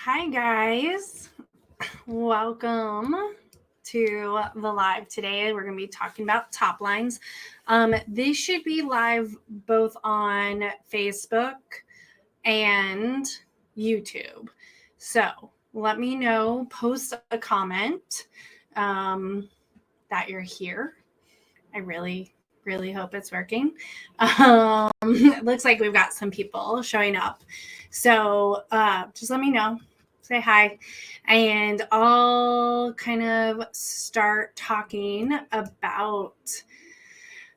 Hi, guys. Welcome to the live today. We're going to be talking about top lines. This should be live both on Facebook and YouTube. So let me know, post a comment that you're here. I really hope it's working. It looks like we've got some people showing up. So just let me know, say hi, and I'll kind of start talking about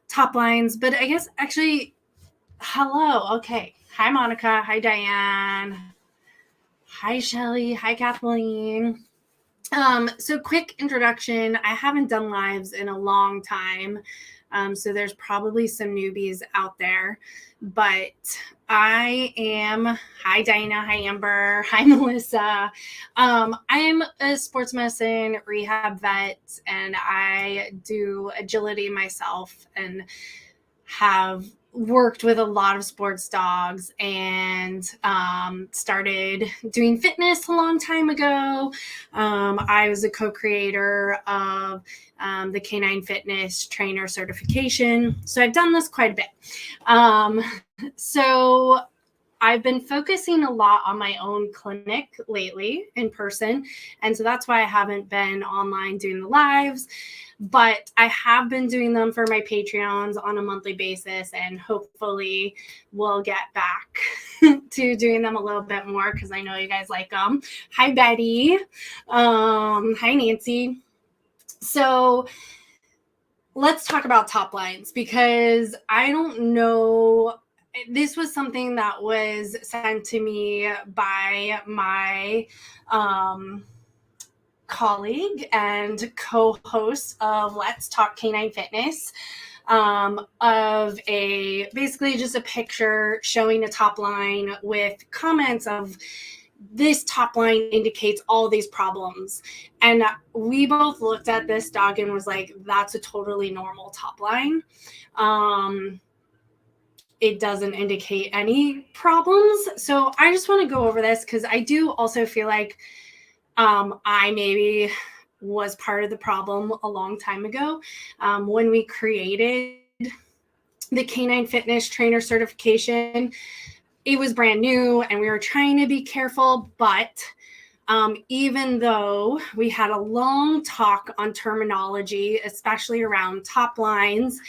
top lines. But I guess actually, hello. Okay. Hi, Monica. Hi, Diane. Hi, Shelly. Hi, Kathleen. So quick introduction. I haven't done lives in a long time. So there's probably some newbies out there, but I am, hi Dinah, hi Amber, hi Melissa. I am a sports medicine rehab vet and I do agility myself and have worked with a lot of sports dogs and started doing fitness a long time ago. I was a co-creator of the Canine Fitness Trainer certification. So I've done this quite a bit. So I've been focusing a lot on my own clinic lately in person. And so that's why I haven't been online doing the lives, but I have been doing them for my Patreons on a monthly basis. And hopefully we'll get back to doing them a little bit more because I know you guys like them. Hi, Betty. Hi, Nancy. So let's talk about top lines because I don't know. This was something that was sent to me by my colleague and co-host of Let's Talk Canine Fitness, of a basically just a picture showing a top line with comments of this top line indicates all these problems. And we both looked at this dog and was like, that's a totally normal top line. It doesn't indicate any problems. So I just want to go over this because I do also feel like I maybe was part of the problem a long time ago when we created the Canine Fitness Trainer certification. It was brand new and we were trying to be careful, but even though we had a long talk on terminology, especially around top lines,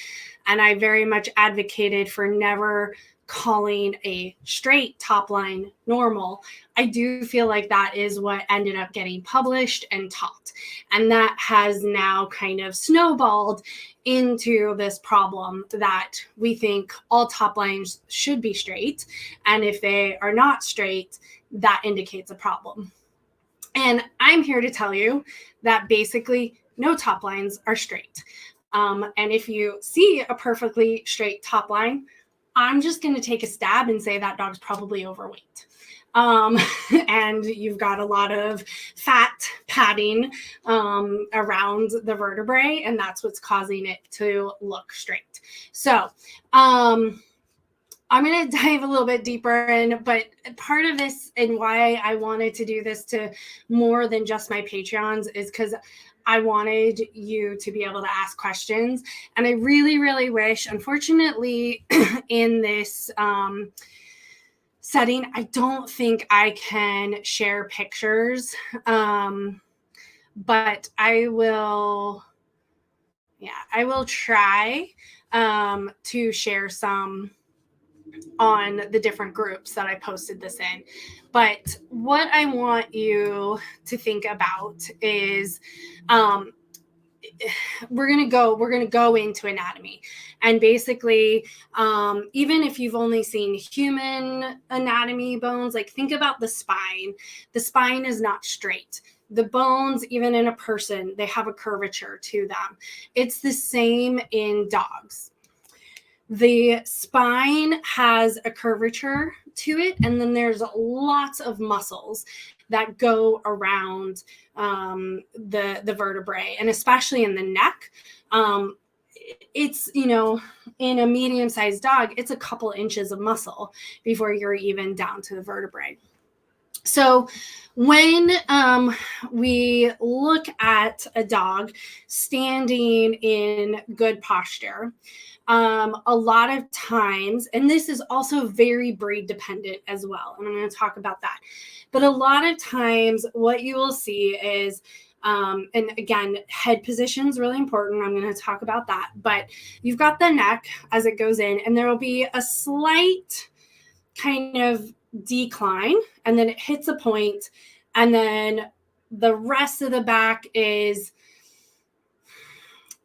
and I very much advocated for never calling a straight top line normal, I do feel like that is what ended up getting published and taught. And that has now kind of snowballed into this problem that we think all top lines should be straight. And if they are not straight, that indicates a problem. And I'm here to tell you that basically no top lines are straight. And if you see a perfectly straight top line, I'm just going to take a stab and say that dog's probably overweight. And you've got a lot of fat padding around the vertebrae, and that's what's causing it to look straight. So I'm going to dive a little bit deeper in, but part of this and why I wanted to do this to more than just my Patreons is because I wanted you to be able to ask questions. And I really wish, unfortunately, in this setting, I don't think I can share pictures, but I will try to share some on the different groups that I posted this in. But what I want you to think about is we're going to go into anatomy, and basically even if you've only seen human anatomy bones, like think about the spine is not straight. The bones, even in a person, they have a curvature to them. It's the same in dogs. The spine has a curvature to it, and then there's lots of muscles that go around the vertebrae, and especially in the neck. It's, in a medium-sized dog, it's a couple inches of muscle before you're even down to the vertebrae. So when we look at a dog standing in good posture, a lot of times, and this is also very breed dependent as well, and I'm going to talk about that. But a lot of times, what you will see is, and again, head position is really important. I'm going to talk about that. But you've got the neck as it goes in, and there will be a slight kind of decline, and then it hits a point, and then the rest of the back is,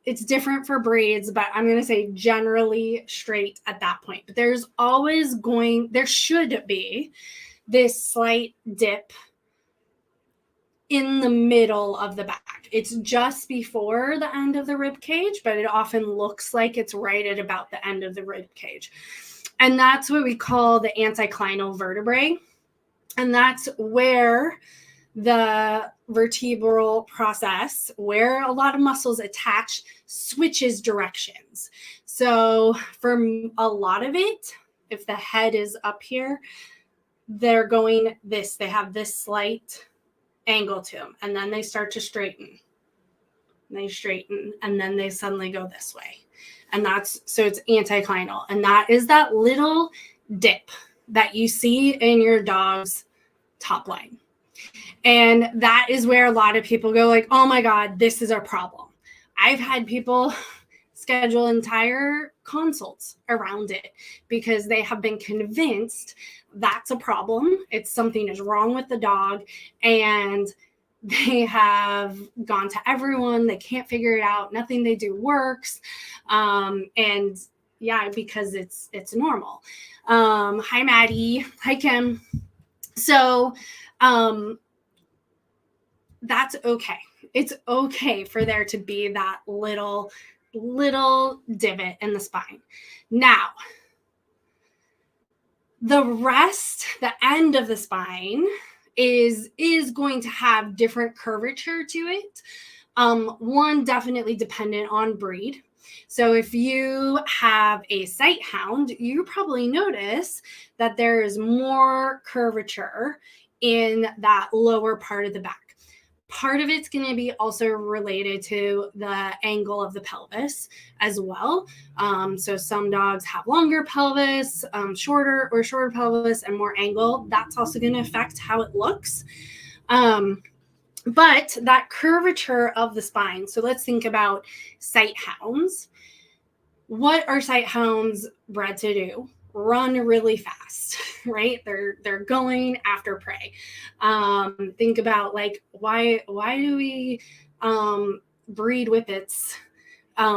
it's different for breeds, but I'm going to say generally straight at that point. But there should be this slight dip in the middle of the back. It's just before the end of the rib cage, but it often looks like it's right at about the end of the rib cage. And that's what we call the anticlinal vertebrae. And that's where the vertebral process, where a lot of muscles attach, switches directions. So for a lot of it, if the head is up here, they're going this, they have this slight angle to them, and then they start to straighten. They straighten, and then they suddenly go this way. And so it's anticlinal. And that is that little dip that you see in your dog's top line. And that is where a lot of people go like, oh my God, this is our problem. I've had people schedule entire consults around it because they have been convinced that's a problem. It's something is wrong with the dog, and they have gone to everyone. They can't figure it out. Nothing they do works. And yeah, because it's normal. Hi, Maddie. Hi, Kim. So that's okay. It's okay for there to be that little divot in the spine. Now, the end of the spine is going to have different curvature to it. One definitely dependent on breed. So if you have a sight hound, you probably notice that there is more curvature in that lower part of the back. Part of it's going to be also related to the angle of the pelvis as well. So some dogs have longer pelvis, shorter pelvis, and more angle. That's also going to affect how it looks. But that curvature of the spine. So let's think about sight hounds. What are sight hounds bred to do? Run really fast, right? They're going after prey. Think about like why do we breed whippets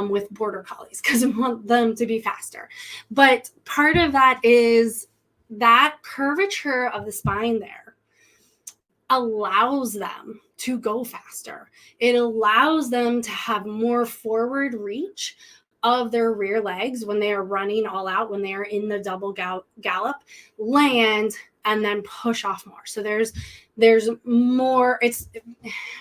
with border collies? Because we want them to be faster. But part of that is that curvature of the spine there allows them to go faster. It allows them to have more forward reach of their rear legs when they are running all out, when they are in the double gallop, land, and then push off more. So there's more, it's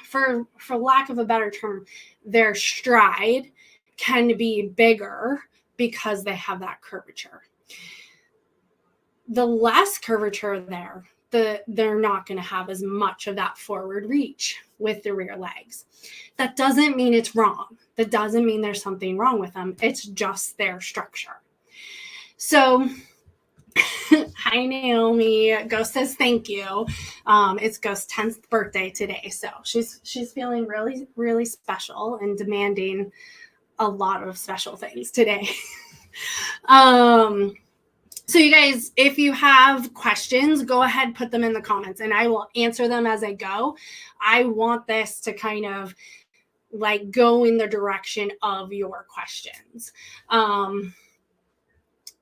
for lack of a better term, their stride can be bigger because they have that curvature. The less curvature there, they're not going to have as much of that forward reach with the rear legs. That doesn't mean it's wrong. That doesn't mean there's something wrong with them. It's just their structure. So, hi, Naomi. Ghost says thank you. It's Ghost's 10th birthday today. So she's feeling really, really special and demanding a lot of special things today. So you guys, if you have questions, go ahead, put them in the comments, and I will answer them as I go. I want this to kind of like go in the direction of your questions.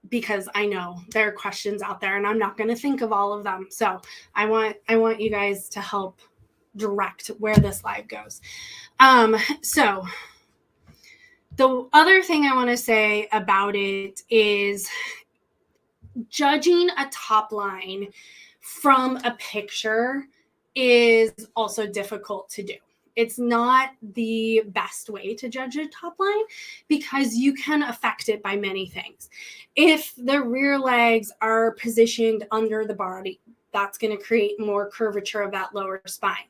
Because I know there are questions out there and I'm not going to think of all of them. So I want you guys to help direct where this live goes. So the other thing I want to say about it is judging a top line from a picture is also difficult to do. It's not the best way to judge a top line because you can affect it by many things. If the rear legs are positioned under the body that's going to create more curvature of that lower spine.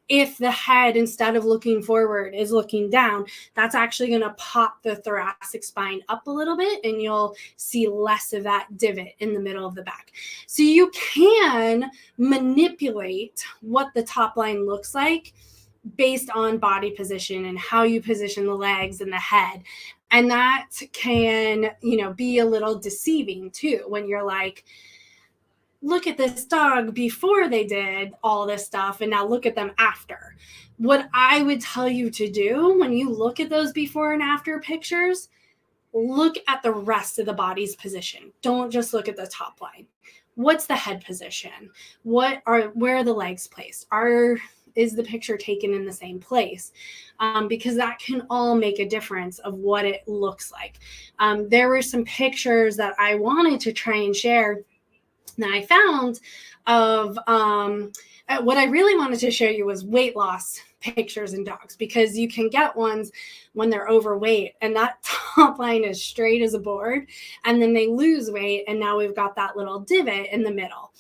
If the head, instead of looking forward, is looking down, that's actually going to pop the thoracic spine up a little bit, and you'll see less of that divot in the middle of the back. So you can manipulate what the top line looks like based on body position and how you position the legs and the head. And that can, be a little deceiving too, when you're like, look at this dog before they did all this stuff, and now look at them after. What I would tell you to do when you look at those before and after pictures, look at the rest of the body's position. Don't just look at the top line. What's the head position? Where are the legs placed? Is the picture taken in the same place? Because that can all make a difference of what it looks like. There were some pictures that I wanted to try and share that I found of what I really wanted to show you was weight loss pictures in dogs, because you can get ones when they're overweight and that top line is straight as a board, and then they lose weight and now we've got that little divot in the middle.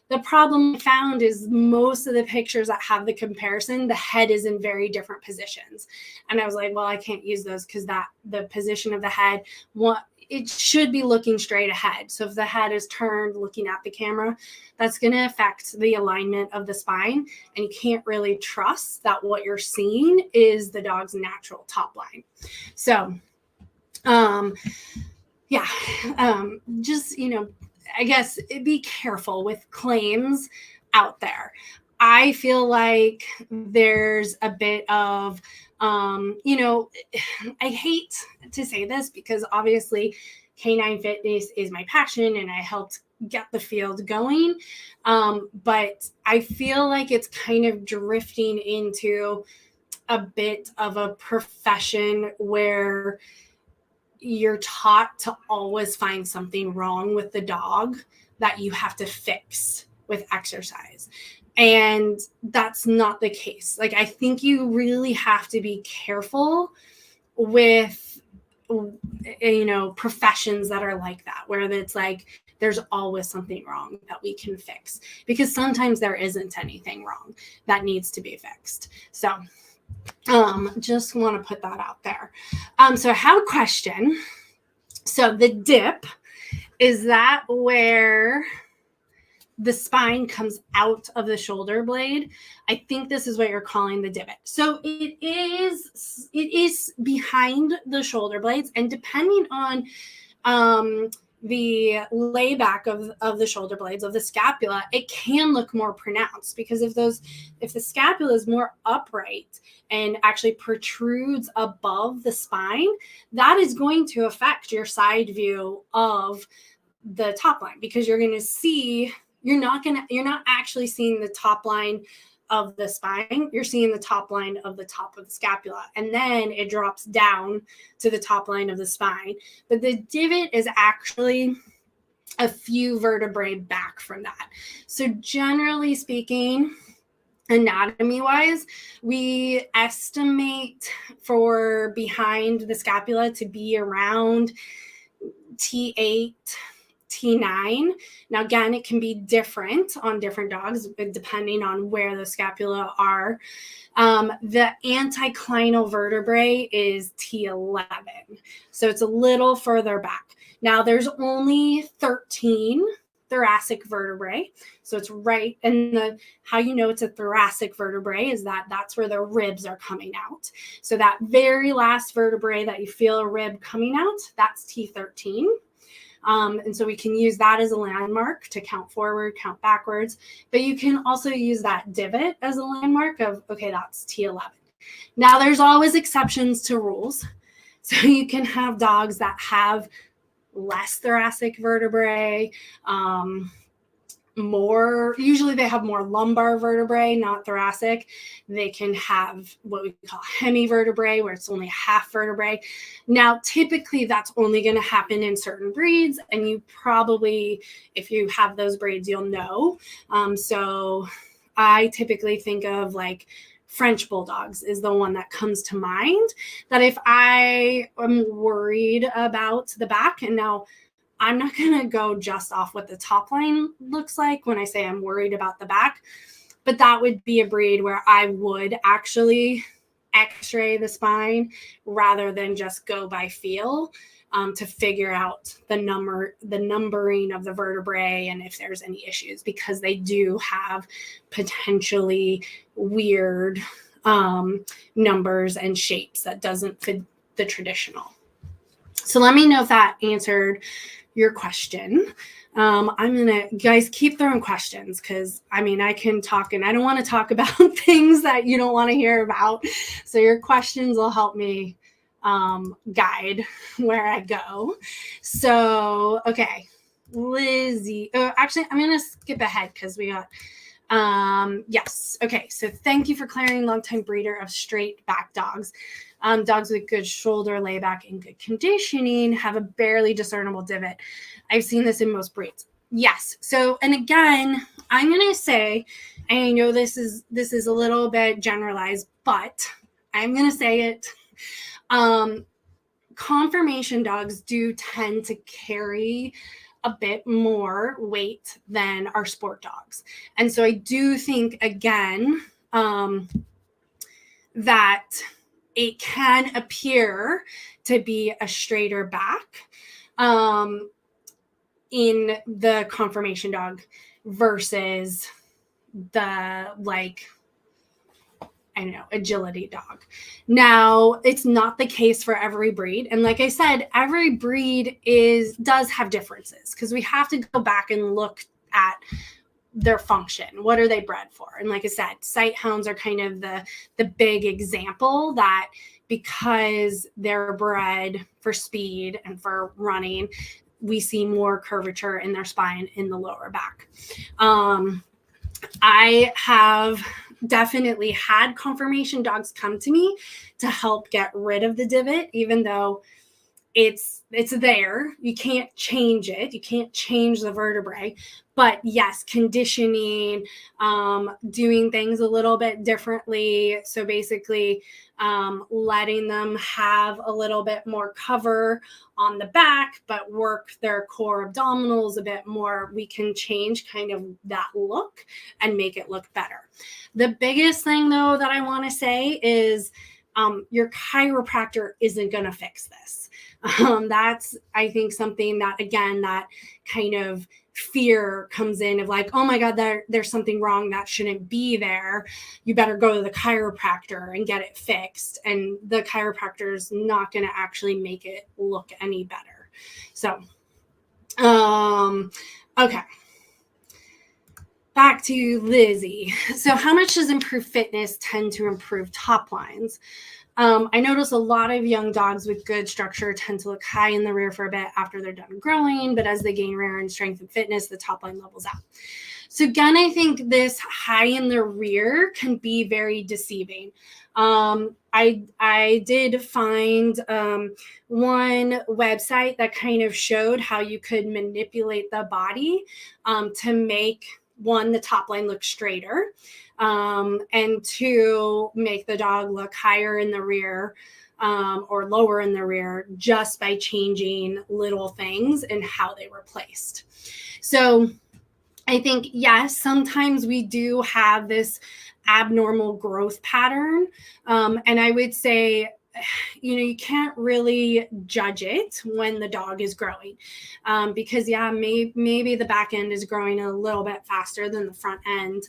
The problem I found is most of the pictures that have the comparison, the head is in very different positions. And I was like, well, I can't use those because the position of the head, it should be looking straight ahead. So if the head is turned looking at the camera, that's going to affect the alignment of the spine. And you can't really trust that what you're seeing is the dog's natural top line. So, just, I guess be careful with claims out there. I feel like there's a bit of, I hate to say this because obviously canine fitness is my passion and I helped get the field going. But I feel like it's kind of drifting into a bit of a profession where you're taught to always find something wrong with the dog that you have to fix with exercise. And that's not the case. Like, I think you really have to be careful with, professions that are like that, where it's like, there's always something wrong that we can fix, because sometimes there isn't anything wrong that needs to be fixed. So, just want to put that out there. So I have a question. So the dip, is that where the spine comes out of the shoulder blade? I think this is what you're calling the divot. So it is behind the shoulder blades, and depending on the layback of the shoulder blades of the scapula, it can look more pronounced, because if the scapula is more upright and actually protrudes above the spine, that is going to affect your side view of the top line, because you're not actually seeing the top line of the spine. You're seeing the top line of the top of the scapula, and then it drops down to the top line of the spine. But the divot is actually a few vertebrae back from that. So generally speaking, anatomy wise, we estimate for behind the scapula to be around T8, T9. Now, again, it can be different on different dogs depending on where the scapula are. The anticlinal vertebrae is T11. So it's a little further back. Now, there's only 13 thoracic vertebrae. So it's right. And how you know it's a thoracic vertebrae is that's where the ribs are coming out. So that very last vertebrae that you feel a rib coming out, that's T13. And so we can use that as a landmark to count forward, count backwards. But you can also use that divot as a landmark of, okay, that's T11. Now, there's always exceptions to rules. So you can have dogs that have less thoracic vertebrae, usually they have more lumbar vertebrae, not thoracic. They can have what we call hemivertebrae, where it's only half vertebrae. Now, typically that's only going to happen in certain breeds, and you probably, if you have those breeds, you'll know. So I typically think of like French bulldogs is the one that comes to mind, that if I am worried about the back, and now I'm not going to go just off what the top line looks like when I say I'm worried about the back, but that would be a breed where I would actually x-ray the spine rather than just go by feel to figure out the numbering of the vertebrae and if there's any issues, because they do have potentially weird numbers and shapes that doesn't fit the traditional. So let me know if that answered your question. Guys, keep throwing questions, because I can talk and I don't want to talk about things that you don't want to hear about. So your questions will help me guide where I go. So, okay, Lizzie. Actually, I'm going to skip ahead because we got yes. Okay. So thank you for clearing. Longtime breeder of straight back dogs. Dogs with good shoulder layback and good conditioning have a barely discernible divot. I've seen this in most breeds. Yes. So, and again, I'm going to say, I know this is a little bit generalized, but I'm going to say it. Conformation dogs do tend to carry a bit more weight than our sport dogs. And so I do think, again, that it can appear to be a straighter back in the conformation dog versus the agility dog. Now, it's not the case for every breed. And like I said, every breed does have differences, because we have to go back and look at their function. What are they bred for? And like I said, sight hounds are kind of the big example, that because they're bred for speed and for running, we see more curvature in their spine in the lower back. I have definitely had conformation dogs come to me to help get rid of the divot, even though it's there. You can't change it. You can't change the vertebrae. But yes, conditioning, doing things a little bit differently. So basically, letting them have a little bit more cover on the back, but work their core abdominals a bit more. We can change kind of that look and make it look better. The biggest thing, though, that I want to say is your chiropractor isn't going to fix this. That's, I think, something that, again, that kind of fear comes in of like, oh my God, there's something wrong that shouldn't be there. You better go to the chiropractor and get it fixed. And the chiropractor is not going to actually make it look any better. So, okay. Back to Lizzie. So how much does improved fitness tend to improve top lines? I notice a lot of young dogs with good structure tend to look high in the rear for a bit after they're done growing, but as they gain rear and strength and fitness, the top line levels out. So again, I think this high in the rear can be very deceiving. I did find one website that kind of showed how you could manipulate the body to make, one, the top line look straighter, and two, make the dog look higher in the rear or lower in the rear, just by changing little things and how they were placed. So I think, yes, sometimes we do have this abnormal growth pattern. And I would say, you can't really judge it when the dog is growing, because maybe the back end is growing a little bit faster than the front end.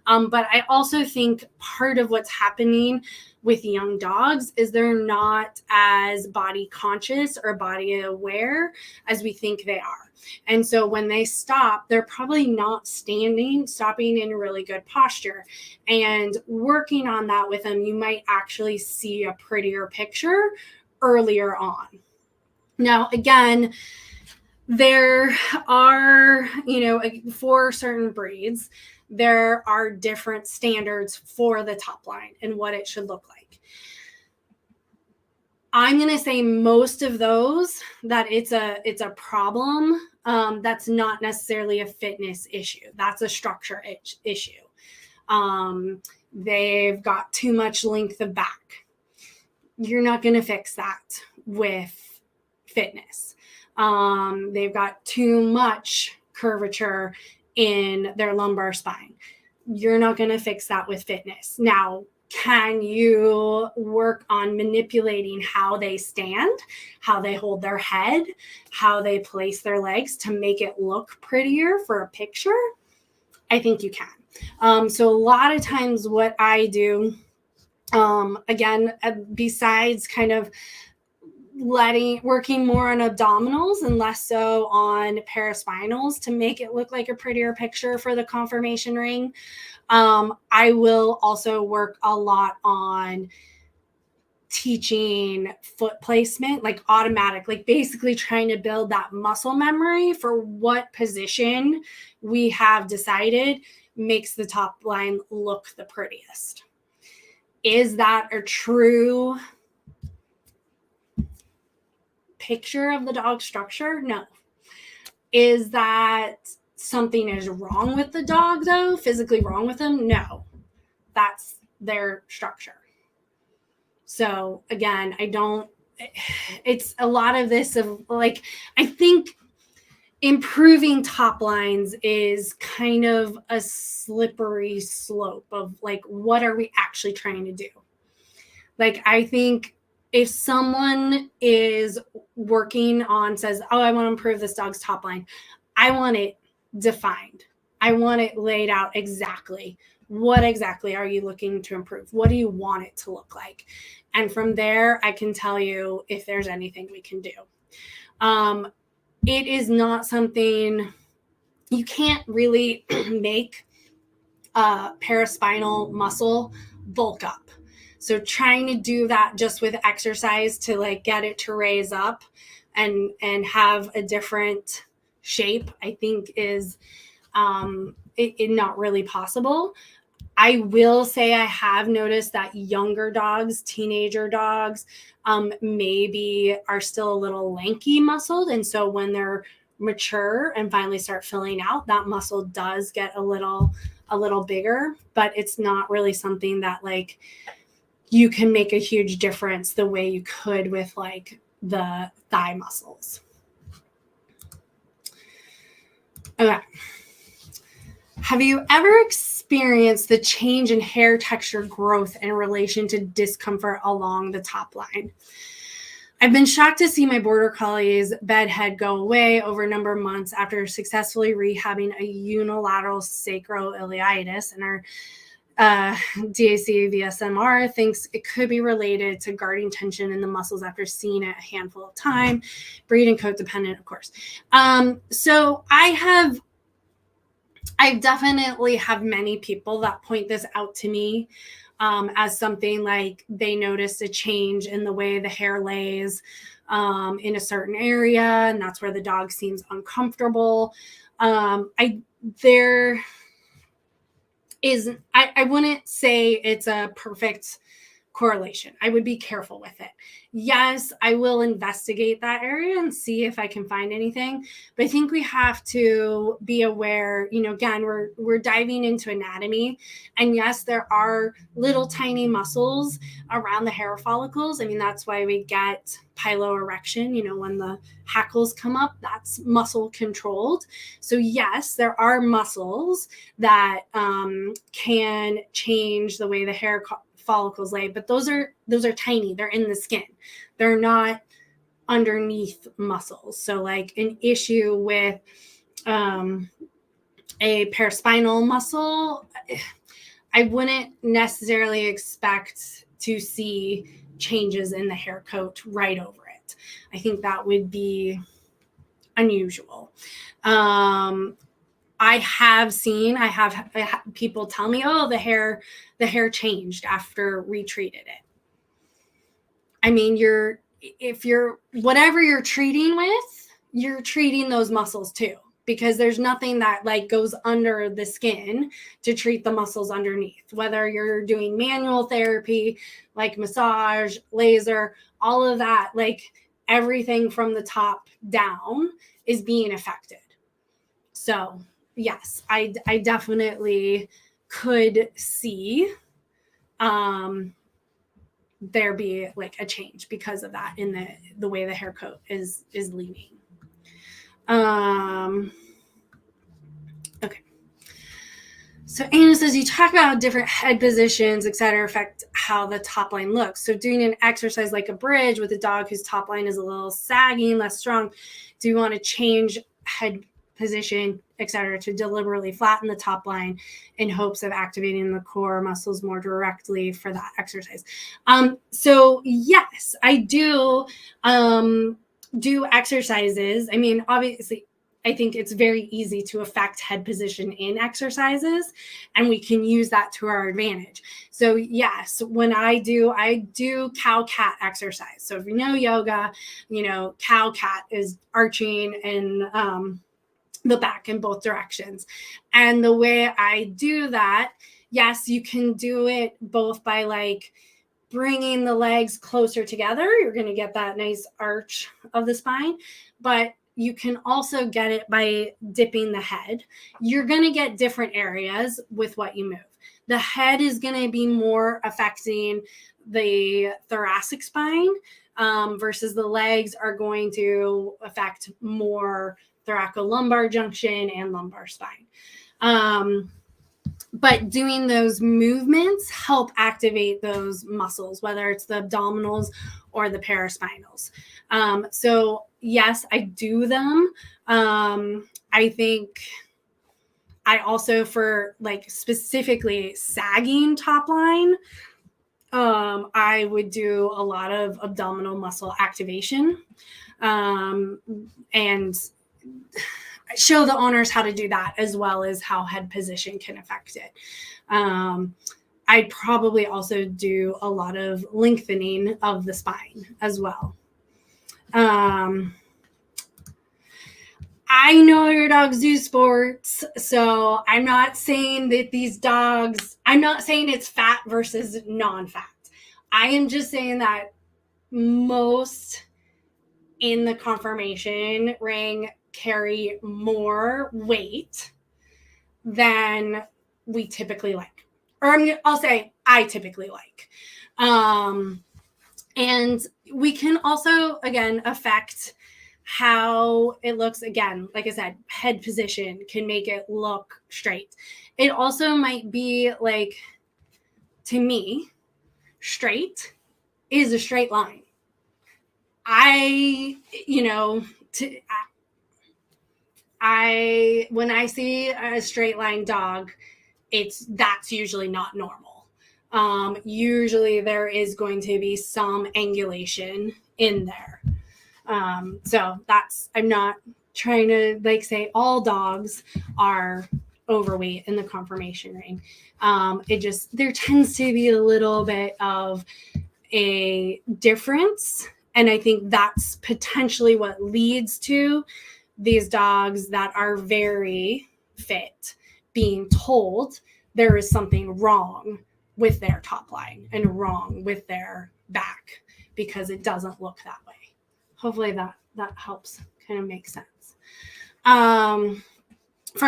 But I also think part of what's happening with young dogs is they're not as body conscious or body aware as we think they are. And so when they stop, they're probably not stopping in a really good posture. And working on that with them, you might actually see a prettier picture earlier on. Now, again, there are, for certain breeds, there are different standards for the top line and what it should look like. I'm going to say most of those that it's a problem. That's not necessarily a fitness issue. That's a structure issue. They've got too much length of back. You're not going to fix that with fitness. They've got too much curvature in their lumbar spine. You're not going to fix that with fitness. Now, can you work on manipulating how they stand, how they hold their head, how they place their legs to make it look prettier for a picture? I think you can. So a lot of times what I do, again, besides kind of working more on abdominals and less so on paraspinals to make it look like a prettier picture for the confirmation ring, I will also work a lot on teaching foot placement, like automatic, like basically trying to build that muscle memory for what position we have decided makes the top line look the prettiest. Is that a true picture of the dog structure? No. Is that something is wrong with the dog, though, physically wrong with them? No. That's their structure. So again, it's a lot of this of like, I think improving top lines is kind of a slippery slope of like, what are we actually trying to do? Like, I think if someone is working on, says, oh, I want to improve this dog's top line, I want it defined. I want it laid out exactly. What exactly are you looking to improve? What do you want it to look like? And from there, I can tell you if there's anything we can do. It is not something you can't really make paraspinal muscle bulk up. So trying to do that just with exercise to like get it to raise up and have a different shape, I think is not really possible. I will say I have noticed that younger dogs, teenager dogs, maybe are still a little lanky muscled. And so when they're mature and finally start filling out, that muscle does get a little bigger, but it's not really something that like you can make a huge difference the way you could with like the thigh muscles. Okay. Have you ever experienced the change in hair texture growth in relation to discomfort along the top line? I've been shocked to see my border collie's bed head go away over a number of months after successfully rehabbing a unilateral sacroiliitis, and our DAC VSMR thinks it could be related to guarding tension in the muscles after seeing it a handful of times, breed and coat dependent, of course. So I definitely have many people that point this out to me as something like they noticed a change in the way the hair lays in a certain area, and that's where the dog seems uncomfortable. I wouldn't say it's a perfect correlation. I would be careful with it. Yes, I will investigate that area and see if I can find anything. But I think we have to be aware, again, we're diving into anatomy. And yes, there are little tiny muscles around the hair follicles. I mean, that's why we get piloerection, when the hackles come up, that's muscle controlled. So yes, there are muscles that can change the way the hair follicles lay, but those are tiny. They're in the skin. They're not underneath muscles. So like an issue with a paraspinal muscle, I wouldn't necessarily expect to see changes in the hair coat right over it. I think that would be unusual. I have people tell me, oh, the hair changed after retreated it. I mean, whatever you're treating with, you're treating those muscles too, because there's nothing that like goes under the skin to treat the muscles underneath, whether you're doing manual therapy, like massage, laser, all of that, like everything from the top down is being affected. So yes, I definitely could see there be like a change because of that in the way the hair coat is leaning. Okay. So Anna says, you talk about how different head positions, et cetera, affect how the top line looks. So doing an exercise like a bridge with a dog whose top line is a little saggy and less strong, do you want to change head position, et cetera, to deliberately flatten the top line in hopes of activating the core muscles more directly for that exercise? So yes, I do do exercises. I mean, obviously, I think it's very easy to affect head position in exercises, and we can use that to our advantage. So yes, when I do cow cat exercise. So if you know yoga, cow cat is arching and the back in both directions. And the way I do that, yes, you can do it both by like bringing the legs closer together. You're going to get that nice arch of the spine, but you can also get it by dipping the head. You're going to get different areas with what you move. The head is going to be more affecting the thoracic spine versus the legs are going to affect more thoracolumbar junction and lumbar spine. But doing those movements help activate those muscles, whether it's the abdominals or the paraspinals. So yes, I do them. I think I also, for like specifically sagging top line, I would do a lot of abdominal muscle activation and show the owners how to do that, as well as how head position can affect it. I'd probably also do a lot of lengthening of the spine as well. I know your dogs do sports, so I'm not saying that these dogs, I'm not saying it's fat versus non-fat. I am just saying that most in the conformation ring carry more weight than we typically like. Or I'll say I typically like. And we can also, again, affect how it looks. Again, like I said, head position can make it look straight. It also might be like, to me, straight is a straight line. When I see a straight line dog, that's usually not normal. Usually there is going to be some angulation in there. So I'm not trying to like say all dogs are overweight in the conformation ring. There tends to be a little bit of a difference. And I think that's potentially what leads to these dogs that are very fit being told there is something wrong with their top line and wrong with their back because it doesn't look that way. Hopefully that helps kind of make sense. From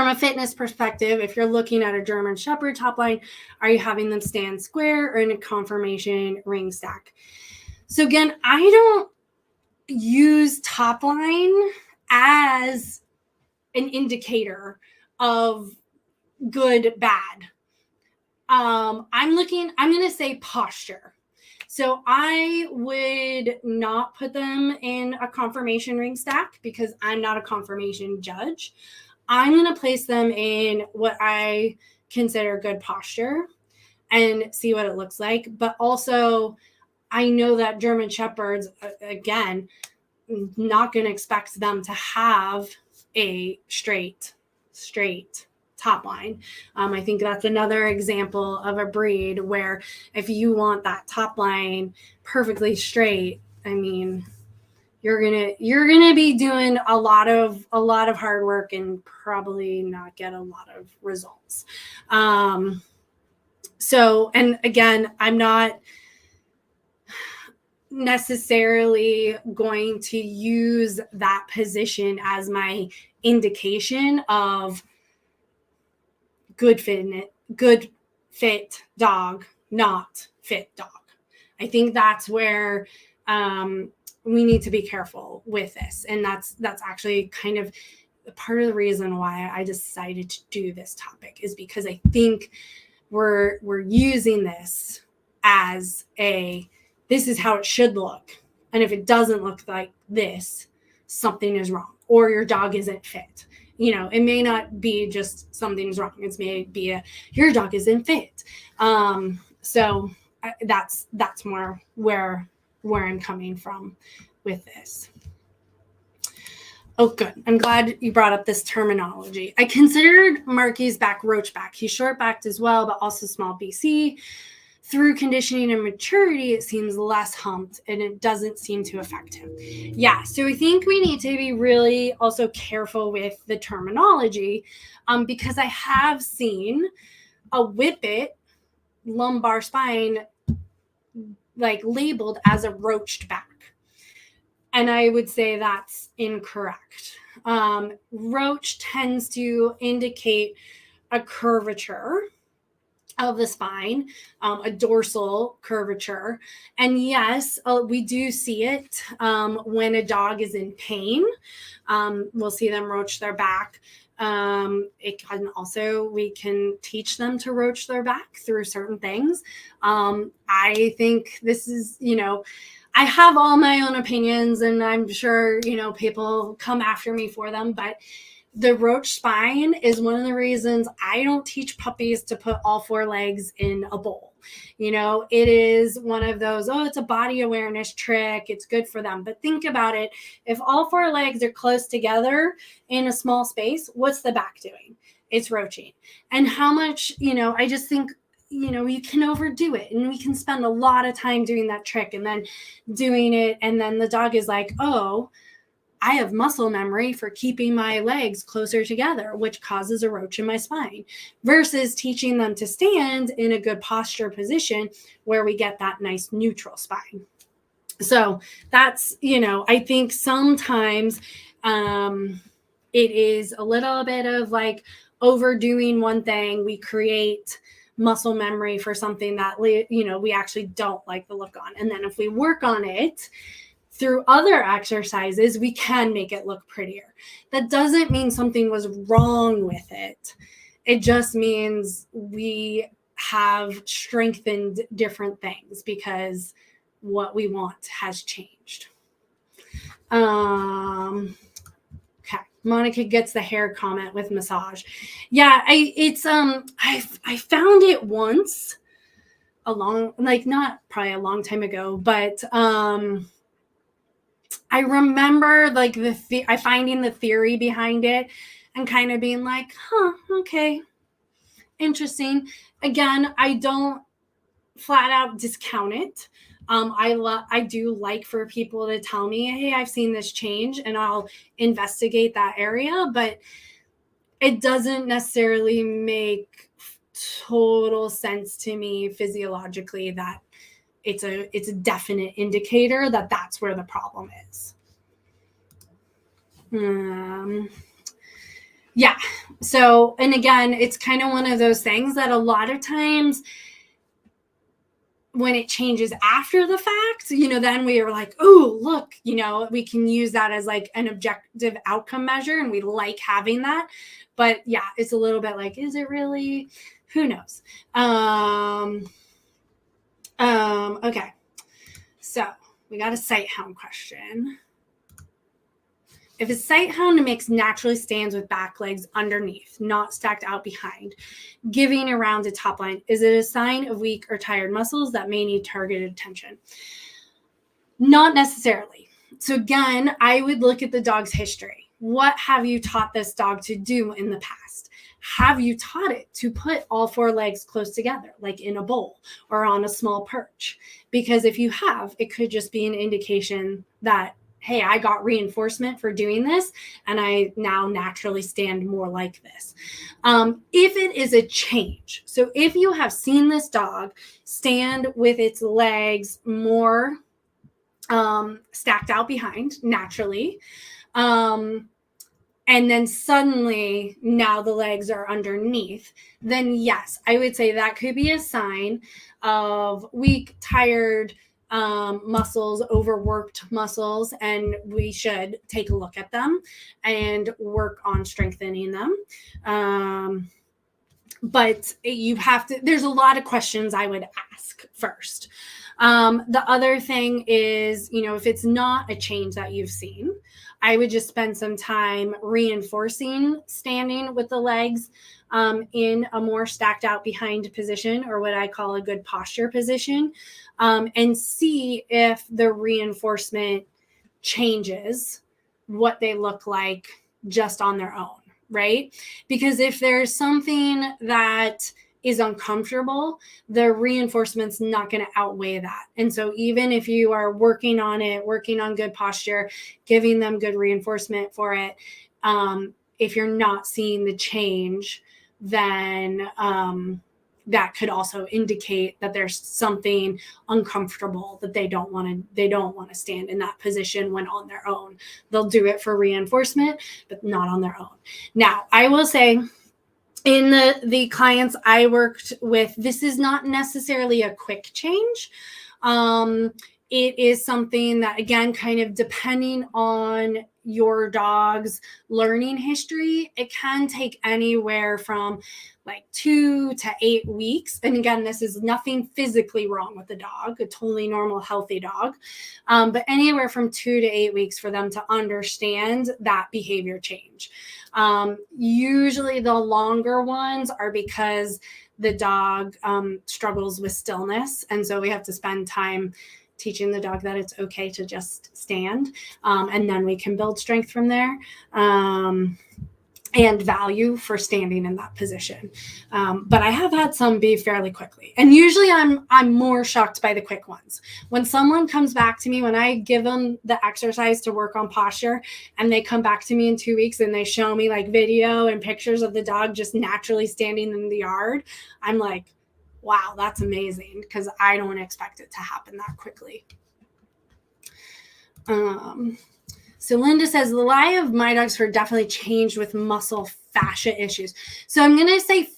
a fitness perspective, if you're looking at a German Shepherd top line, are you having them stand square or in a conformation ring stack? So again, I don't use top line as an indicator of good, bad. I'm going to say posture. So I would not put them in a conformation ring stack because I'm not a conformation judge. I'm going to place them in what I consider good posture and see what it looks like. But also, I know that German Shepherds, again, not going to expect them to have a straight top line. I think that's another example of a breed where if you want that top line perfectly straight, I mean, you're gonna be doing a lot of hard work and probably not get a lot of results. So, and again, I'm not necessarily going to use that position as my indication of good fit dog, not fit dog. I think that's where we need to be careful with this. And that's actually kind of part of the reason why I decided to do this topic, is because I think we're using this as this is how it should look. And if it doesn't look like this, something is wrong, or your dog isn't fit. It may not be just something's wrong. It's may be your dog isn't fit. So that's more where I'm coming from with this. Oh, good. I'm glad you brought up this terminology. I considered Marky's back roach back. He's short backed as well, but also small BC. Through conditioning and maturity, it seems less humped, and it doesn't seem to affect him. Yeah, so I think we need to be really also careful with the terminology, because I have seen a whippet lumbar spine like labeled as a roached back. And I would say that's incorrect. Roach tends to indicate a curvature of the spine, a dorsal curvature. And yes, we do see it when a dog is in pain. We'll see them roach their back. We can teach them to roach their back through certain things. I think this is, I have all my own opinions, and I'm sure, people come after me for them, but the roach spine is one of the reasons I don't teach puppies to put all four legs in a bowl. It is one of those, it's a body awareness trick. It's good for them. But think about it. If all four legs are close together in a small space, what's the back doing? It's roaching. And how much, I just think, you can overdo it, and we can spend a lot of time doing that trick and then doing it. And then the dog is like, oh, I have muscle memory for keeping my legs closer together, which causes a roach in my spine, versus teaching them to stand in a good posture position where we get that nice neutral spine. So that's, I think sometimes it is a little bit of like overdoing one thing. We create muscle memory for something that, we actually don't like the look on. And then if we work on it through other exercises, we can make it look prettier. That doesn't mean something was wrong with it. It just means we have strengthened different things because what we want has changed. Okay. Monica gets the hair comment with massage. Yeah, I found it once not probably a long time ago, but I remember like I finding the theory behind it and kind of being like, okay, interesting. Again, I don't flat out discount it. I do like for people to tell me, hey, I've seen this change, and I'll investigate that area, but it doesn't necessarily make total sense to me physiologically that it's a definite indicator that that's where the problem is. Yeah. So, and again, it's kind of one of those things that a lot of times when it changes after the fact, then we are like, oh, look, we can use that as like an objective outcome measure, and we like having that. But yeah, it's a little bit like, is it really? Who knows? Okay. So we got a sight hound question. If a sight hound mix naturally stands with back legs underneath, not stacked out behind, giving around the top line, is it a sign of weak or tired muscles that may need targeted attention? Not necessarily. So again, I would look at the dog's history. What have you taught this dog to do in the past? Have you taught it to put all four legs close together, like in a bowl or on a small perch? Because if you have, it could just be an indication that, hey, I got reinforcement for doing this, and I now naturally stand more like this. If it is a change, so if you have seen this dog stand with its legs more stacked out behind naturally, and then suddenly now the legs are underneath, then yes, I would say that could be a sign of weak, tired, muscles, overworked muscles, and we should take a look at them and work on strengthening them. But you have to, there's a lot of questions I would ask first. The other thing is, if it's not a change that you've seen, I would just spend some time reinforcing standing with the legs in a more stacked out behind position, or what I call a good posture position, and see if the reinforcement changes what they look like just on their own, right? Because if there's something that is uncomfortable, the reinforcement's not going to outweigh that. And so even if you are working on good posture, giving them good reinforcement for it, if you're not seeing the change, then that could also indicate that there's something uncomfortable that they don't want to stand in that position when on their own. They'll do it for reinforcement, but not on their own. Now, I will say, in the clients I worked with, this is not necessarily a quick change. It is something that, again, kind of depending on your dog's learning history, it can take anywhere from like 2 to 8 weeks. And again, this is nothing physically wrong with the dog, a totally normal, healthy dog. But anywhere from 2 to 8 weeks for them to understand that behavior change. Usually the longer ones are because the dog struggles with stillness. And so we have to spend time teaching the dog that it's okay to just stand. And then we can build strength from there. And value for standing in that position. But I have had some be fairly quickly. And usually I'm more shocked by the quick ones. When someone comes back to me, when I give them the exercise to work on posture, and they come back to me in 2 weeks and they show me like video and pictures of the dog just naturally standing in the yard, I'm like, wow, that's amazing, because I don't expect it to happen that quickly. So Linda says, the lie of my dog's fur definitely changed with muscle fascia issues. So I'm going to say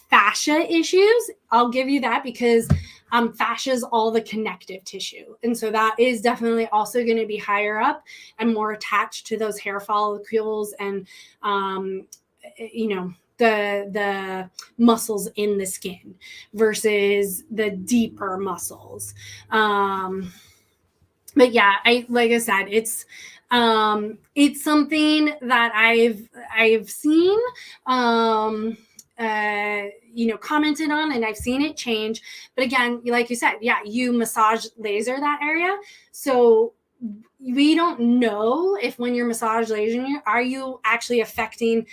fascia issues. I'll give you that because fascia is all the connective tissue. And so that is definitely also going to be higher up and more attached to those hair follicles and, the muscles in the skin versus the deeper muscles. But yeah, like I said, it's something that I've seen, commented on, and I've seen it change. But again, like you said, yeah, you massage laser that area. So we don't know if when you're massage lasering, are you actually affecting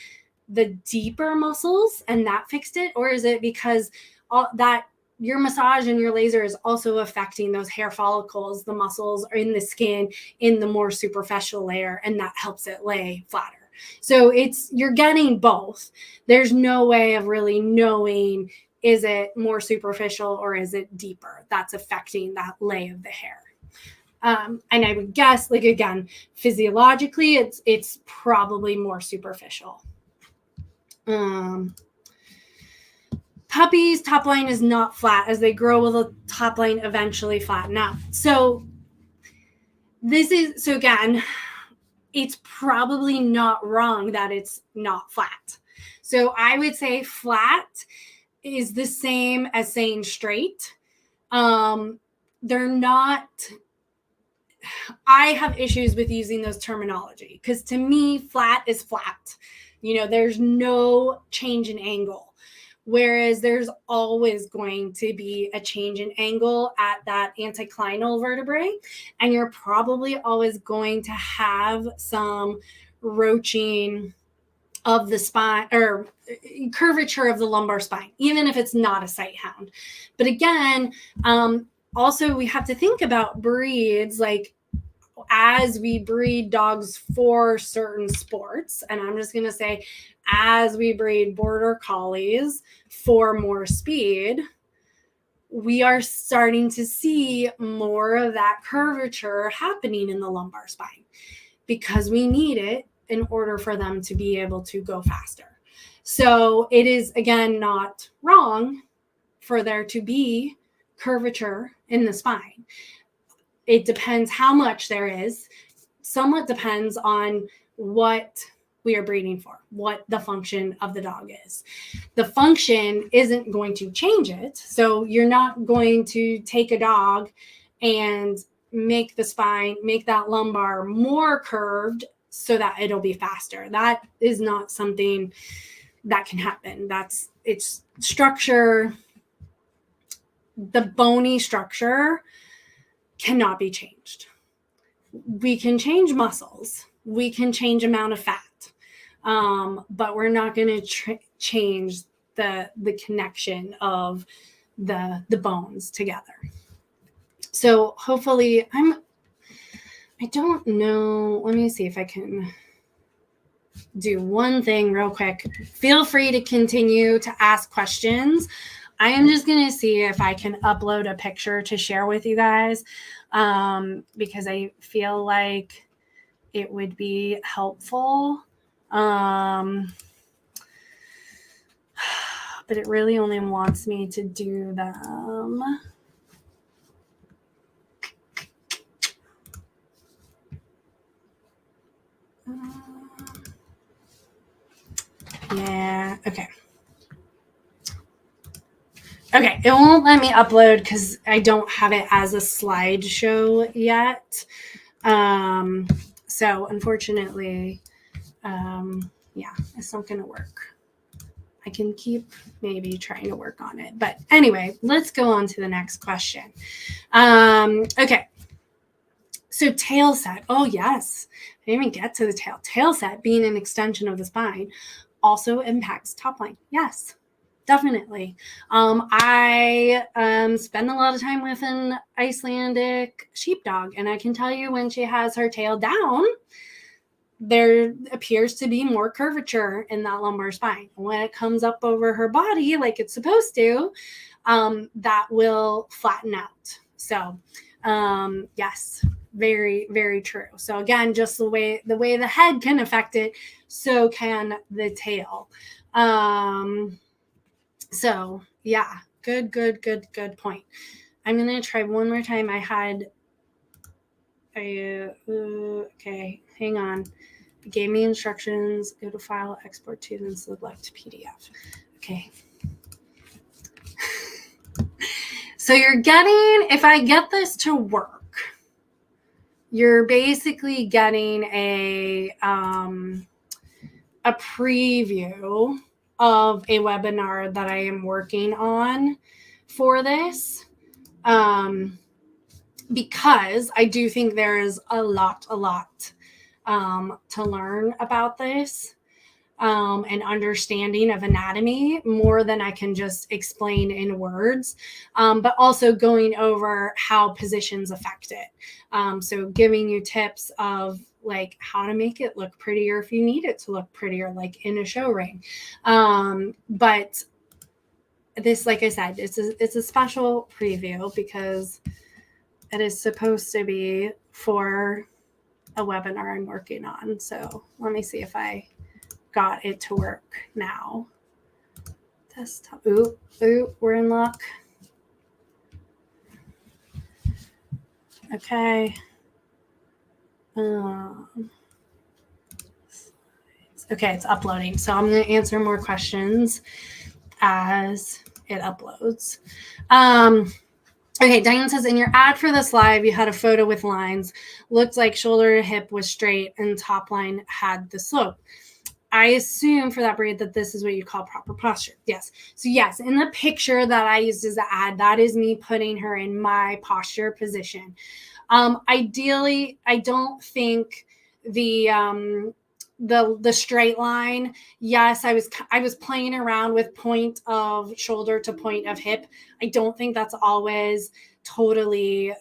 the deeper muscles and that fixed it? Or is it because all that your massage and your laser is also affecting those hair follicles, the muscles are in the skin, in the more superficial layer, and that helps it lay flatter. So you're getting both. There's no way of really knowing, is it more superficial or is it deeper that's affecting that lay of the hair. And I would guess, like, again, physiologically, it's probably more superficial. Puppies' top line is not flat. As they grow, will the top line eventually flatten out? So again, it's probably not wrong that it's not flat. So I would say flat is the same as saying straight. They're not. I have issues with using those terminology because to me, flat is flat. There's no change in angle. Whereas there's always going to be a change in angle at that anticlinal vertebrae. And you're probably always going to have some roaching of the spine or curvature of the lumbar spine, even if it's not a sight hound. But again, also we have to think about breeds, like as we breed dogs for certain sports, and I'm just going to say, as we breed border collies for more speed, we are starting to see more of that curvature happening in the lumbar spine because we need it in order for them to be able to go faster. So it is, again, not wrong for there to be curvature in the spine. it depends how much there is. Somewhat depends on what we are breeding for, what the function of the dog is. The function isn't going to change it. So you're not going to take a dog and make the spine, make that lumbar more curved so that it'll be faster. That is not something that can happen. It's structure. The bony structure cannot be changed. We can change muscles. We can change amount of fat. But we're not going to change the connection of the bones together. So hopefully I don't know. Let me see if I can do one thing real quick. Feel free to continue to ask questions. I am just going to see if I can upload a picture to share with you guys, because I feel like it would be helpful. But it really only wants me to do them. Yeah, okay. Okay, it won't let me upload because I don't have it as a slideshow yet. So unfortunately, yeah, it's not going to work. I can keep maybe trying to work on it. But anyway, let's go on to the next question. Okay. So tail set. Oh, yes. I didn't even get to the tail. Tail set being an extension of the spine also impacts top line. Yes, definitely. I spend a lot of time with an Icelandic sheepdog, and I can tell you when she has her tail down, there appears to be more curvature in that lumbar spine. When it comes up over her body like it's supposed to, that will flatten out. So yes, very, very true. So again, just the way the head can affect it, so can the tail. So yeah, good point. I'm going to try one more time. Okay, hang on. It gave me instructions, go to file, export to, then select PDF. Okay. So you're getting, if I get this to work, you're basically getting a preview of a webinar that I am working on for this. Because I do think there is a lot to learn about this, and understanding of anatomy more than I can just explain in words, but also going over how positions affect it. So giving you tips of like how to make it look prettier if you need it to look prettier, like in a show ring. But this, like I said, it's a special preview because it is supposed to be for a webinar I'm working on. So let me see if I got it to work now. Desktop. Ooh, we're in luck. Okay. Okay, it's uploading. So I'm going to answer more questions as it uploads. Okay, Diane says, in your ad for this live, you had a photo with lines. Looked like shoulder to hip was straight and top line had the slope. I assume for that breed that this is what you call proper posture. Yes. So yes, in the picture that I used as the ad, that is me putting her in my posture position. Ideally, I don't think the straight line. Yes, I was playing around with point of shoulder to point of hip. I don't think that's always totally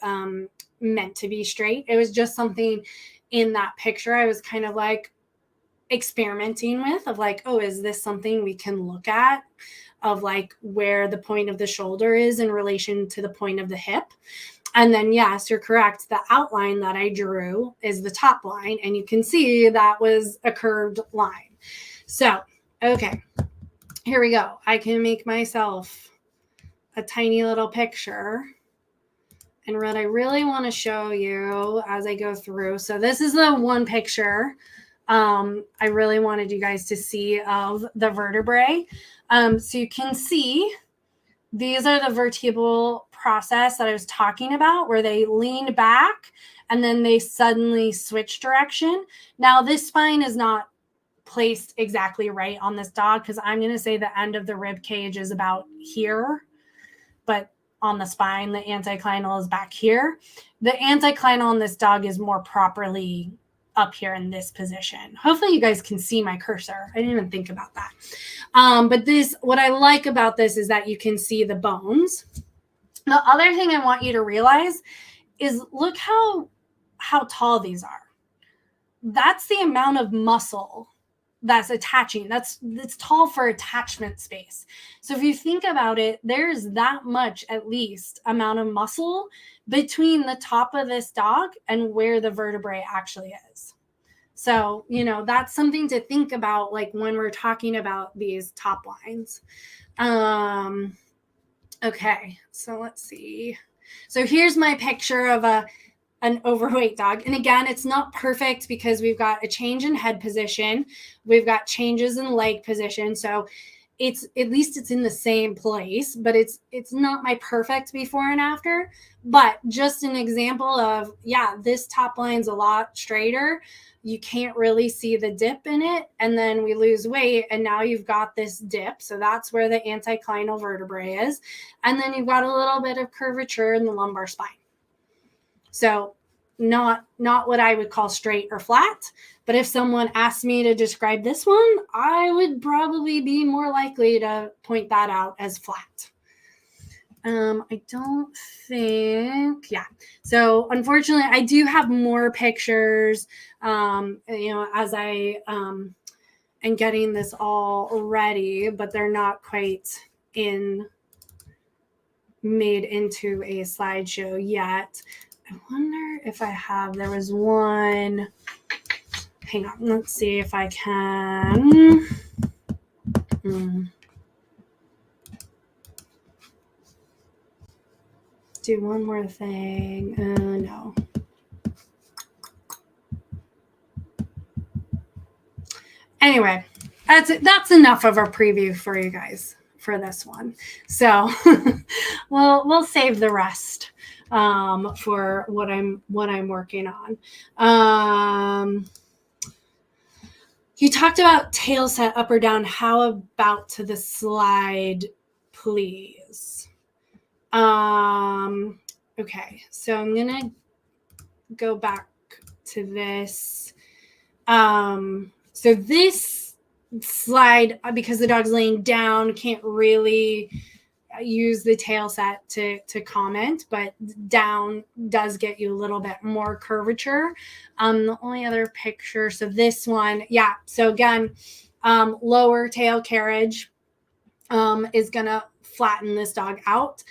meant to be straight. It was just something in that picture I was kind of like experimenting with, of like, oh, is this something we can look at, of like where the point of the shoulder is in relation to the point of the hip. And then, yes, you're correct. The outline that I drew is the top line. And you can see that was a curved line. So, okay, here we go. I can make myself a tiny little picture And what I really want to show you as I go through, so this is the one picture I really wanted you guys to see of the vertebrae. So you can see these are the vertebral process that I was talking about, where they leaned back and then they suddenly switch direction. Now, this spine is not placed exactly right on this dog because I'm going to say the end of the rib cage is about here, but on the spine, the anticlinal is back here. The anticlinal on this dog is more properly up here in this position. Hopefully you guys can see my cursor. I didn't even think about that. But this, what I like about this is that you can see the bones. The other thing I want you to realize is look how tall these are. That's the amount of muscle that's attaching. That's tall for attachment space. So if you think about it, there's that much at least amount of muscle between the top of this dog and where the vertebrae actually is. So, you know, that's something to think about, like when we're talking about these top lines. Okay, so let's see. So here's my picture of an overweight dog. And again, it's not perfect because we've got a change in head position. We've got changes in leg position. So it's, at least it's in the same place, but it's not my perfect before and after, but just an example of, yeah, this top line's a lot straighter. You can't really see the dip in it. And then we lose weight and now you've got this dip. So that's where the anticlinal vertebrae is. And then you've got a little bit of curvature in the lumbar spine. So not what I would call straight or flat, but if someone asked me to describe this one, I would probably be more likely to point that out as flat. I don't think, yeah. So unfortunately, I do have more pictures, you know, as I am getting this all ready, but they're not quite made into a slideshow yet. I wonder if I have, there was one, hang on, let's see if I can. Do one more thing. No. Anyway, that's enough of a preview for you guys for this one. So we'll save the rest for what I'm working on. You talked about tail set up or down. How about to the slide, please? Okay, so I'm gonna go back to this. So this slide, because the dog's laying down, can't really use the tail set to comment, but down does get you a little bit more curvature. The only other picture, so this one, yeah. So again, lower tail carriage is gonna flatten this dog out.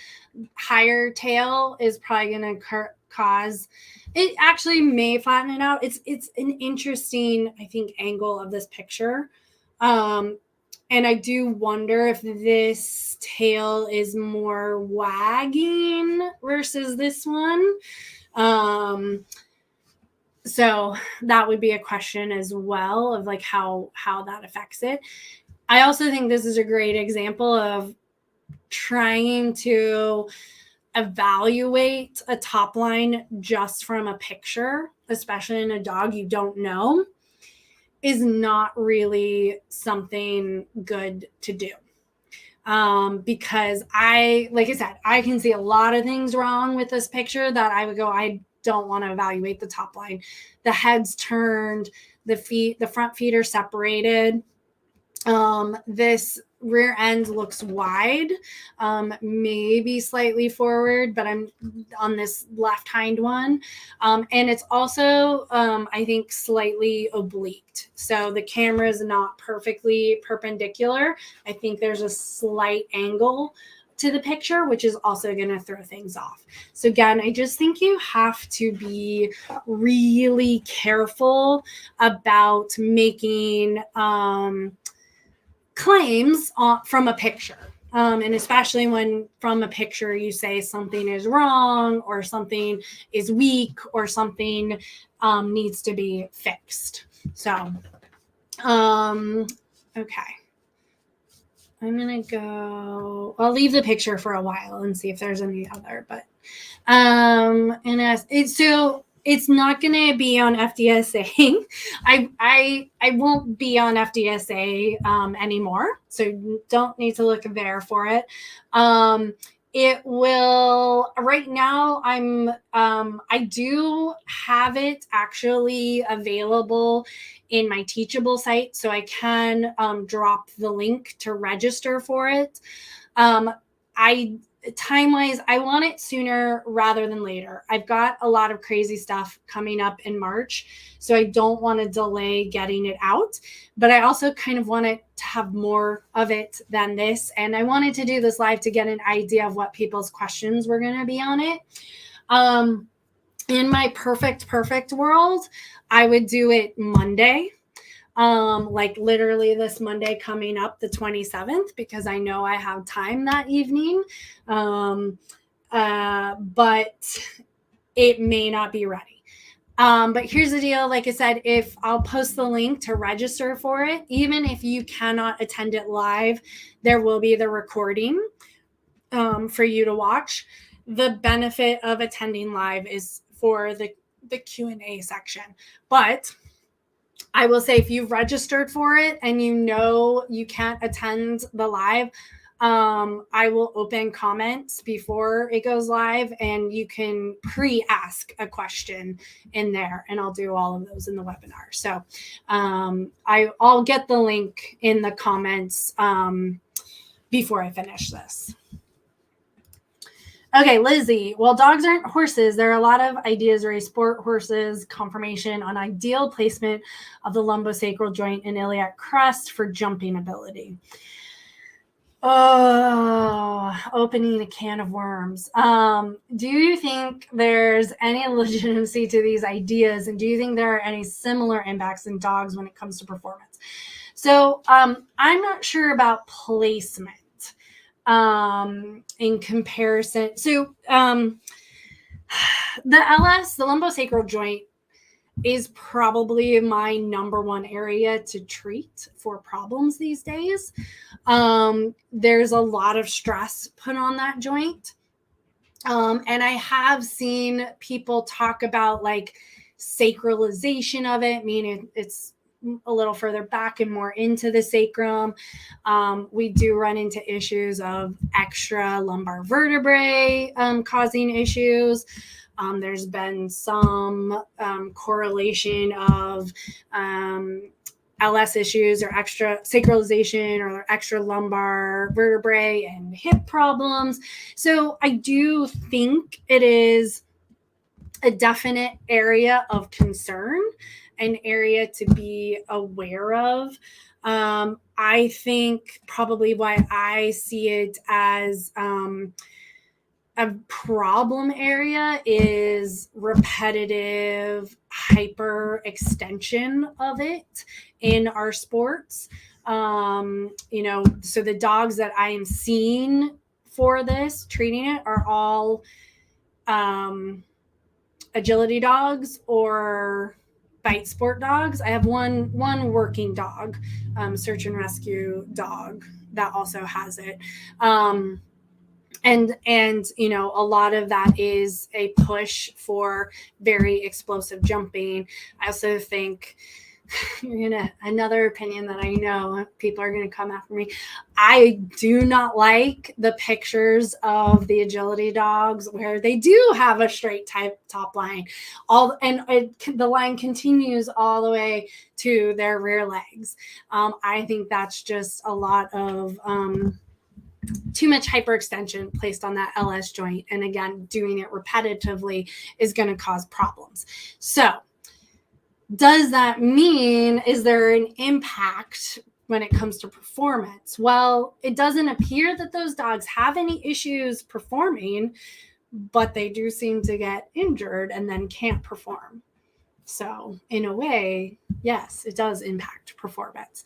Higher tail is probably gonna cause, it actually may flatten it out. It's an interesting, I think, angle of this picture. And I do wonder if this tail is more wagging versus this one. So that would be a question as well of like how that affects it. I also think this is a great example of trying to evaluate a top line just from a picture, especially in a dog you don't know, is not really something good to do. Because like I said, I can see a lot of things wrong with this picture that I would go, I don't want to evaluate the top line. The head's turned, the front feet are separated. This rear end looks wide, maybe slightly forward, but I'm on this left hind one. And it's also, I think, slightly obliqued. So the camera is not perfectly perpendicular. I think there's a slight angle to the picture, which is also going to throw things off. So again, I just think you have to be really careful about making, claims from a picture. And especially when from a picture you say something is wrong or something is weak or something needs to be fixed. So, okay. I'm going to go, I'll leave the picture for a while and see if there's any other, but, so it's not going to be on FDSA. I won't be on FDSA anymore, so you don't need to look there for it. It will right now. I do have it actually available in my Teachable site, so I can drop the link to register for it. Time-wise, I want it sooner rather than later. I've got a lot of crazy stuff coming up in March, so I don't want to delay getting it out, but I also kind of want it to have more of it than this, and I wanted to do this live to get an idea of what people's questions were going to be on it. In my perfect world, I would do it Monday. Like literally this Monday coming up, the 27th, because I know I have time that evening. But it may not be ready. But here's the deal. Like I said, if I'll post the link to register for it, even if you cannot attend it live, there will be the recording for you to watch. The benefit of attending live is for the Q&A section. But I will say if you've registered for it and you know you can't attend the live, I will open comments before it goes live and you can pre-ask a question in there, and I'll do all of those in the webinar. So I'll get the link in the comments before I finish this. Okay, Lizzie. Well, dogs aren't horses. There are a lot of ideas to raise sport horses, confirmation on ideal placement of the lumbosacral joint and iliac crest for jumping ability. Oh, opening a can of worms. Do you think there's any legitimacy to these ideas? And do you think there are any similar impacts in dogs when it comes to performance? So I'm not sure about placement. In comparison. So the LS, the lumbosacral joint, is probably my number one area to treat for problems these days. There's a lot of stress put on that joint. And I have seen people talk about like sacralization of it, meaning it's a little further back and more into the sacrum. We do run into issues of extra lumbar vertebrae causing issues. There's been some correlation of LS issues or extra sacralization or extra lumbar vertebrae and hip problems. So I do think it is a definite area of concern, an area to be aware of. I think probably why I see it as a problem area is repetitive hyperextension of it in our sports. So the dogs that I am seeing for this, treating it, are all agility dogs or bite sport dogs. I have one working dog, search and rescue dog, that also has it. And a lot of that is a push for very explosive jumping. I also think another opinion that I know people are going to come after me. I do not like the pictures of the agility dogs where they do have a straight top line, the line continues all the way to their rear legs. I think that's just a lot of too much hyperextension placed on that LS joint. And again, doing it repetitively is going to cause problems. So does that mean, is there an impact when it comes to performance? Well, it doesn't appear that those dogs have any issues performing, but they do seem to get injured and then can't perform. So in a way, yes, it does impact performance.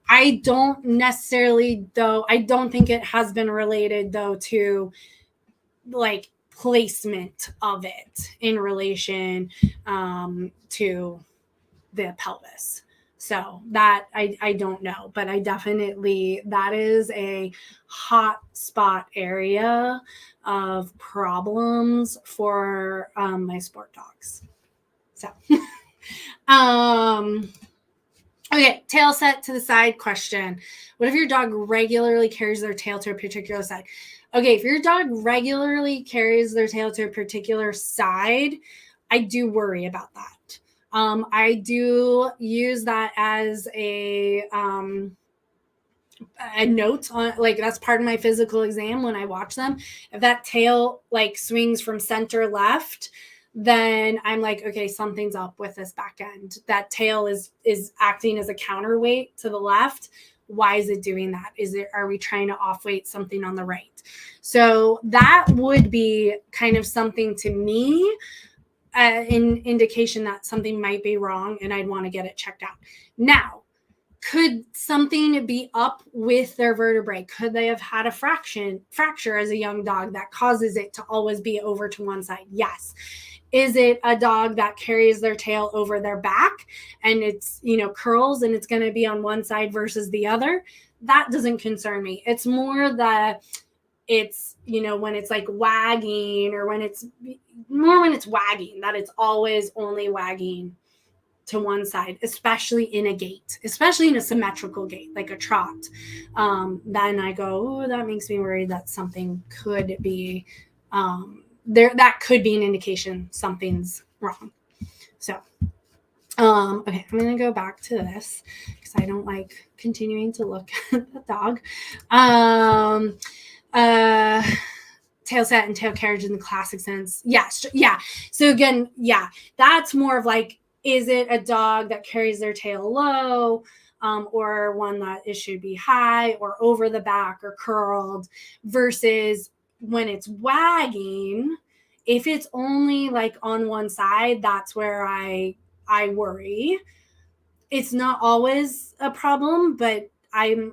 I don't necessarily, though, I don't think it has been related, though, to like placement of it in relation to the pelvis. So that I don't know, but I definitely, that is a hot spot area of problems for my sport dogs. So, okay, tail set to the side question. What if your dog regularly carries their tail to a particular side? Okay, if your dog regularly carries their tail to a particular side, I do worry about that. I do use that as a note on, like, that's part of my physical exam when I watch them. If that tail like swings from center left, then I'm like, okay, something's up with this back end. That tail is acting as a counterweight to the left. Why is it doing that? Are we trying to off weight something on the right? So that would be kind of something to me, an indication that something might be wrong and I'd want to get it checked out. Now, could something be up with their vertebrae? Could they have had a fracture as a young dog that causes it to always be over to one side? Yes. Is it a dog that carries their tail over their back and it's, curls and it's going to be on one side versus the other? That doesn't concern me. It's more that it's, when it's like wagging, or when it's wagging, that it's always only wagging to one side, especially in a gait, especially in a symmetrical gait, like a trot. Then I go, that makes me worried that something could be there. That could be an indication something's wrong. So, okay, I'm going to go back to this because I don't like continuing to look at the dog. Tail set and tail carriage in the classic sense. Yes. Yeah. So again, yeah, that's more of like, is it a dog that carries their tail low, or one that it should be high or over the back or curled, versus when it's wagging, if it's only like on one side, that's where I worry. It's not always a problem, but I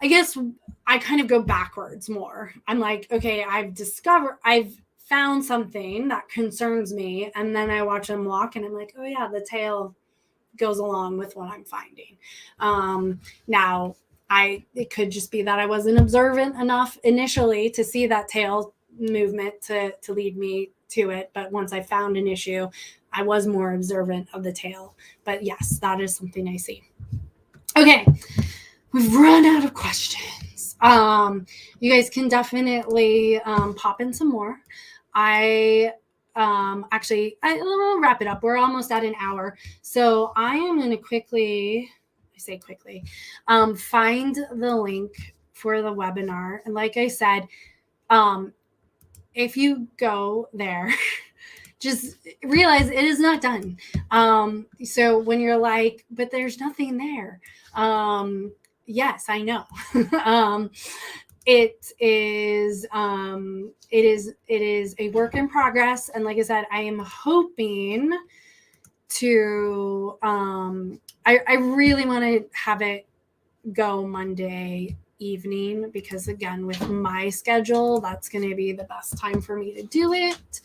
guess I kind of go backwards more. I'm like, okay, I've found something that concerns me, and then I watch them walk and I'm like, oh yeah, the tail goes along with what I'm finding. Now it could just be that I wasn't observant enough initially to see that tail movement to lead me to it, but once I found an issue, I was more observant of the tail. But yes, that is something I see. Okay, we've run out of questions. You guys can definitely pop in some more. I'll wrap it up. We're almost at an hour. So I am going to quickly find the link for the webinar. And like I said, if you go there, just realize it is not done. So when you're like, but there's nothing there. Yes, I know. It is a work in progress. And like I said, I am hoping to, I really want to have it go Monday evening, because again, with my schedule, that's going to be the best time for me to do it.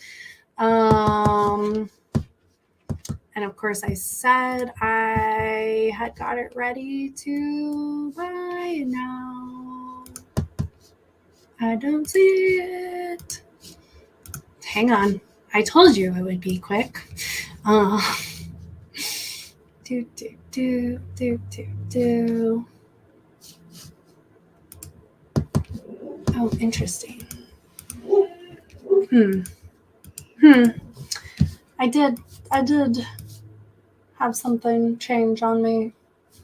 And of course I said I had got it ready to buy, and now I don't see it. Hang on. I told you it would be quick. Oh, interesting. I did have something change on me.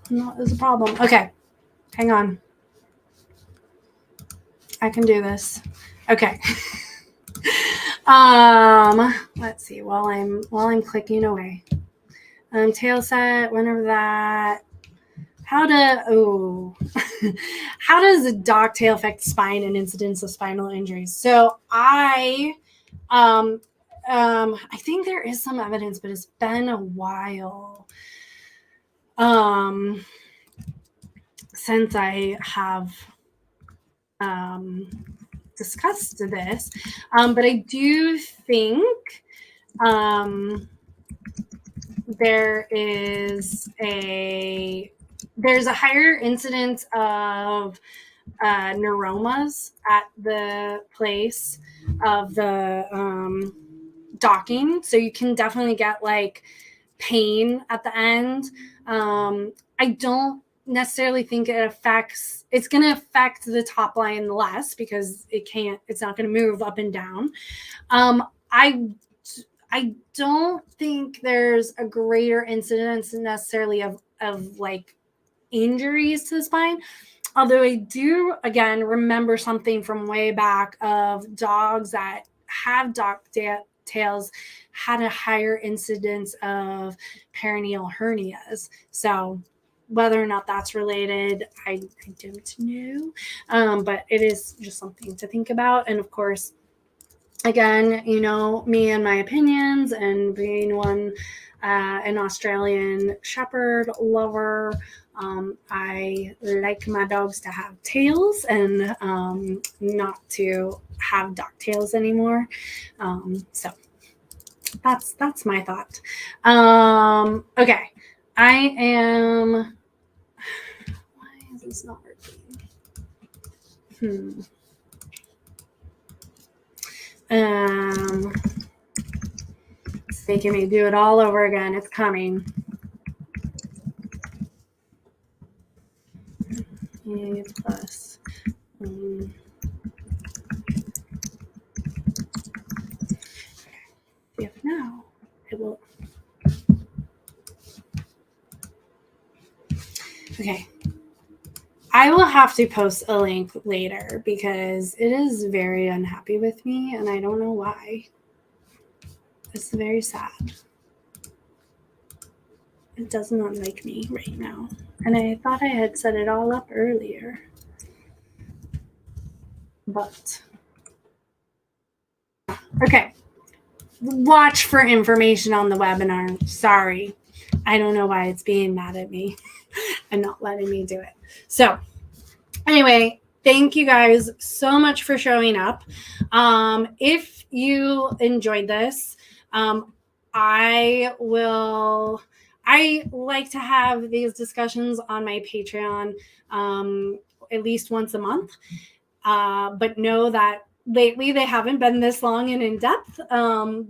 That is a problem. Okay. Hang on. I can do this. Okay. Let's see, while I'm clicking away. Tail set, whenever that. How does a dog tail affect spine and incidence of spinal injuries? So I think there is some evidence, but it's been a while. since I have discussed this, but I do think there's a higher incidence of neuromas at the place of the docking, so you can definitely get like pain at the end. I don't necessarily think it's going to affect the top line less because it's not going to move up and down. I don't think there's a greater incidence necessarily of like injuries to the spine. Although I do, again, remember something from way back of dogs that have tails had a higher incidence of perineal hernias. So whether or not that's related, I don't know. But it is just something to think about. And of course, again, me and my opinions, and being an Australian Shepherd lover, I like my dogs to have tails and not to have duck tails anymore. So that's my thought. Okay, I am. Why is this not working? It's making me do it all over again. It's coming. A plus. If now it will. Okay. I will have to post a link later because it is very unhappy with me and I don't know why. It's very sad. It does not like me right now. And I thought I had set it all up earlier. But okay. Watch for information on the webinar. Sorry. I don't know why it's being mad at me and not letting me do it. So anyway, thank you guys so much for showing up. If you enjoyed this, I like to have these discussions on my Patreon at least once a month. But know that lately they haven't been this long and in depth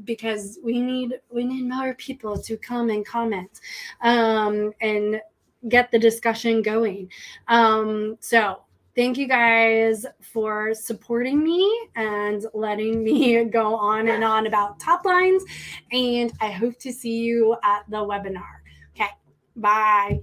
because we need more people to come and comment and get the discussion going. So thank you guys for supporting me and letting me go on and on about top lines. And I hope to see you at the webinar. Okay, bye.